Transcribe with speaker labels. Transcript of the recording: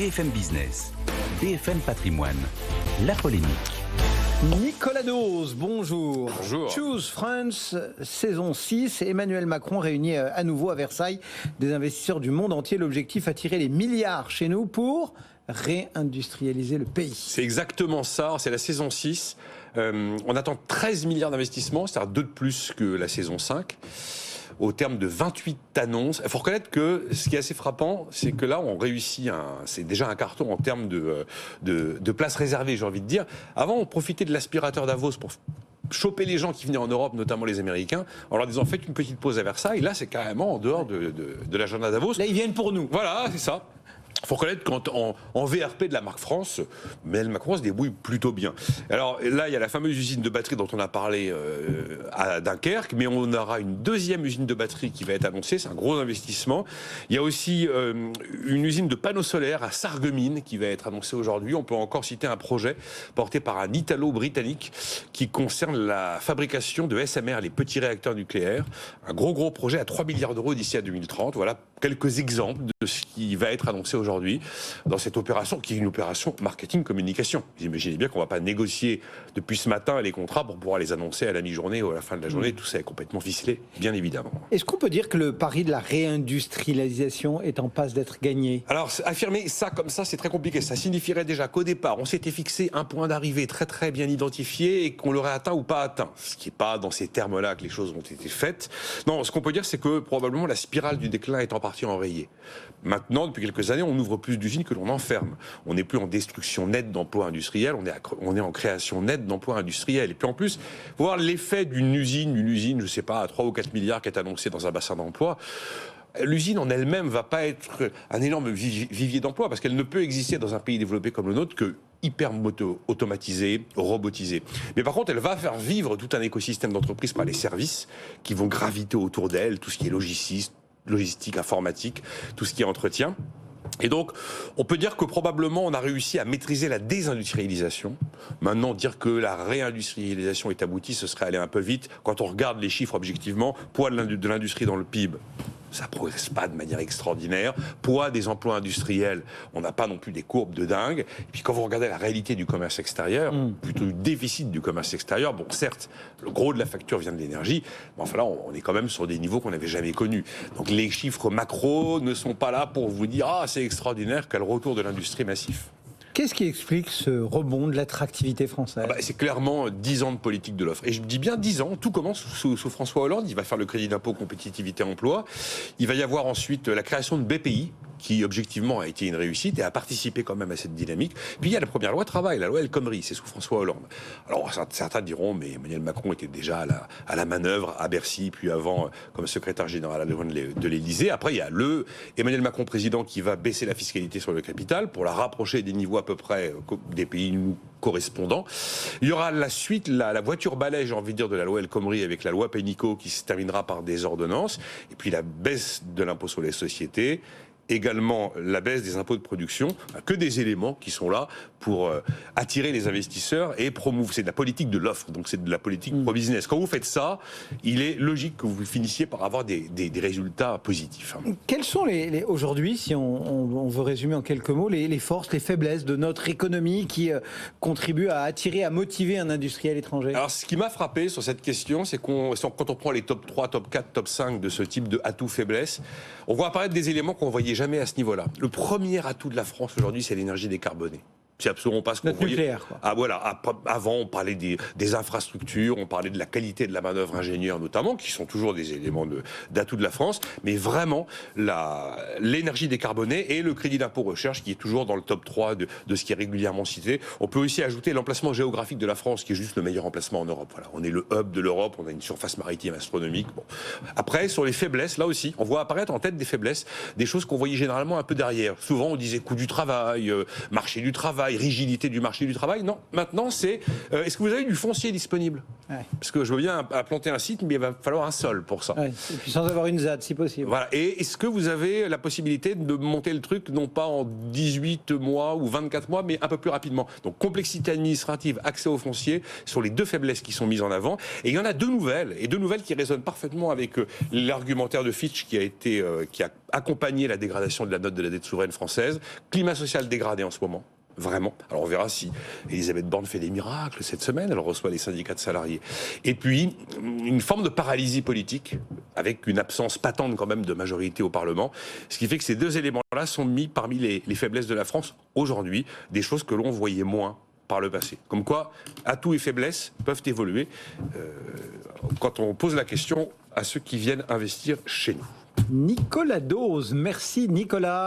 Speaker 1: BFM Business, BFM Patrimoine, la polémique.
Speaker 2: Nicolas Dose, bonjour.
Speaker 3: Bonjour.
Speaker 2: Choose France, saison 6. Emmanuel Macron réunit à nouveau à Versailles des investisseurs du monde entier. L'objectif, attirer les milliards chez nous pour réindustrialiser le pays.
Speaker 3: C'est exactement ça, c'est la saison 6. On attend 13 milliards d'investissements, c'est-à-dire 2 de plus que la saison 5. Au terme de 28 annonces. Il faut reconnaître que ce qui est assez frappant, c'est que là, on réussit, c'est déjà un carton en termes de places réservées, j'ai envie de dire. Avant, on profitait de l'aspirateur Davos pour choper les gens qui venaient en Europe, notamment les Américains, en leur disant faites une petite pause à Versailles. Là, c'est carrément en dehors de l'agenda Davos.
Speaker 2: Là, ils viennent pour nous.
Speaker 3: Voilà, c'est ça. Il faut reconnaître qu'en VRP de la marque France, Emmanuel Macron se débrouille plutôt bien. Alors là, il y a la fameuse usine de batterie dont on a parlé à Dunkerque, mais on aura une deuxième usine de batterie qui va être annoncée, c'est un gros investissement. Il y a aussi une usine de panneaux solaires à Sarreguemines qui va être annoncée aujourd'hui. On peut encore citer un projet porté par un Italo-britannique qui concerne la fabrication de SMR, les petits réacteurs nucléaires. Un gros projet à 3 milliards d'euros d'ici à 2030. Voilà quelques exemples de ce qui va être annoncé aujourd'hui dans cette opération qui est une opération marketing-communication. Vous imaginez bien qu'on ne va pas négocier depuis ce matin les contrats pour pouvoir les annoncer à la mi-journée ou à la fin de la journée. Tout ça est complètement ficelé, bien évidemment.
Speaker 2: Est-ce qu'on peut dire que le pari de la réindustrialisation est en passe d'être gagné ?
Speaker 3: Alors, affirmer ça comme ça, c'est très compliqué. Ça signifierait déjà qu'au départ, on s'était fixé un point d'arrivée très bien identifié et qu'on l'aurait atteint ou pas atteint. Ce qui n'est pas dans ces termes-là que les choses ont été faites. Non, ce qu'on peut dire, c'est que probablement la spirale du déclin est en partie enrayée. Maintenant, depuis quelques années, on ouvre plus d'usines que l'on enferme. On n'est plus en destruction nette d'emplois industriels, on est en création nette d'emplois industriels. Et puis en plus, voir l'effet d'une usine, je ne sais pas, à 3 ou 4 milliards qui est annoncée dans un bassin d'emploi. L'usine en elle-même ne va pas être un énorme vivier d'emploi parce qu'elle ne peut exister dans un pays développé comme le nôtre que hyper automatisé, robotisé. Mais par contre, elle va faire vivre tout un écosystème d'entreprises par les services qui vont graviter autour d'elle, tout ce qui est logistique, informatique, tout ce qui est entretien. Et donc, on peut dire que probablement on a réussi à maîtriser la désindustrialisation. Maintenant, dire que la réindustrialisation est aboutie, ce serait aller un peu vite. Quand on regarde les chiffres objectivement, poids de l'industrie dans le PIB, ça ne progresse pas de manière extraordinaire. Poids des emplois industriels, on n'a pas non plus des courbes de dingue. Et puis quand vous regardez la réalité du commerce extérieur, plutôt du déficit du commerce extérieur, bon certes, le gros de la facture vient de l'énergie, mais enfin là, on est quand même sur des niveaux qu'on n'avait jamais connus. Donc les chiffres macro ne sont pas là pour vous dire « Ah, c'est extraordinaire quel retour de l'industrie massif ».
Speaker 2: Qu'est-ce qui explique ce rebond de l'attractivité française ?
Speaker 3: C'est clairement 10 ans de politique de l'offre. Et je dis bien 10 ans, tout commence sous François Hollande. Il va faire le crédit d'impôt compétitivité emploi. Il va y avoir ensuite la création de BPI, qui objectivement a été une réussite et a participé quand même à cette dynamique. Puis il y a la première loi travail, la loi El Khomri, c'est sous François Hollande. Alors certains diront, mais Emmanuel Macron était déjà à la manœuvre à Bercy, puis avant comme secrétaire général de l'Élysée. Après, il y a le Emmanuel Macron président qui va baisser la fiscalité sur le capital pour la rapprocher des niveaux à peu près des pays correspondants. Il y aura la suite, la voiture balai, j'ai envie de dire, de la loi El Khomri avec la loi Pénicaud qui se terminera par des ordonnances. Et puis la baisse de l'impôt sur les sociétés. Également la baisse des impôts de production, que des éléments qui sont là pour attirer les investisseurs et promouvoir. C'est de la politique de l'offre, donc c'est de la politique pro-business. Quand vous faites ça, il est logique que vous finissiez par avoir des résultats positifs.
Speaker 2: Quelles sont aujourd'hui, si on veut résumer en quelques mots, les forces, les faiblesses de notre économie qui contribuent à attirer, à motiver un industriel étranger ?
Speaker 3: Alors ce qui m'a frappé sur cette question, c'est quand on prend les top 3, top 4, top 5 de ce type de atout-faiblesse, on voit apparaître des éléments qu'on voyait jamais à ce niveau-là. Le premier atout de la France aujourd'hui, c'est l'énergie décarbonée. C'est absolument pas ce qu'on voyait.
Speaker 2: Nucléaire, quoi.
Speaker 3: Ah voilà. Avant, on parlait des infrastructures, on parlait de la qualité de la manœuvre ingénieure notamment, qui sont toujours des éléments d'atout de la France. Mais vraiment, l'énergie décarbonée et le crédit d'impôt recherche, qui est toujours dans le top 3 de ce qui est régulièrement cité. On peut aussi ajouter l'emplacement géographique de la France, qui est juste le meilleur emplacement en Europe. Voilà. On est le hub de l'Europe, on a une surface maritime astronomique. Bon. Après, sur les faiblesses, là aussi, on voit apparaître en tête des faiblesses des choses qu'on voyait généralement un peu derrière. Souvent, on disait coût du travail, marché du travail, travail, rigidité du marché du travail. Non, maintenant c'est est-ce que vous avez du foncier disponible ? Parce que je veux bien implanter un site, mais il va falloir un sol pour ça.
Speaker 2: Ouais, et puis sans avoir une ZAD, si possible.
Speaker 3: Voilà. Et est-ce que vous avez la possibilité de monter le truc, non pas en 18 mois ou 24 mois, mais un peu plus rapidement ? Donc complexité administrative, accès au foncier, sont les deux faiblesses qui sont mises en avant. Et il y en a deux nouvelles qui résonnent parfaitement avec l'argumentaire de Fitch qui a accompagné la dégradation de la note de la dette souveraine française. Climat social dégradé en ce moment. Vraiment. Alors on verra si Elisabeth Borne fait des miracles cette semaine, elle reçoit les syndicats de salariés. Et puis, une forme de paralysie politique, avec une absence patente quand même de majorité au Parlement, ce qui fait que ces deux éléments-là sont mis parmi les faiblesses de la France aujourd'hui, des choses que l'on voyait moins par le passé. Comme quoi, atouts et faiblesses peuvent évoluer quand on pose la question à ceux qui viennent investir chez nous.
Speaker 2: Nicolas Dose, merci Nicolas.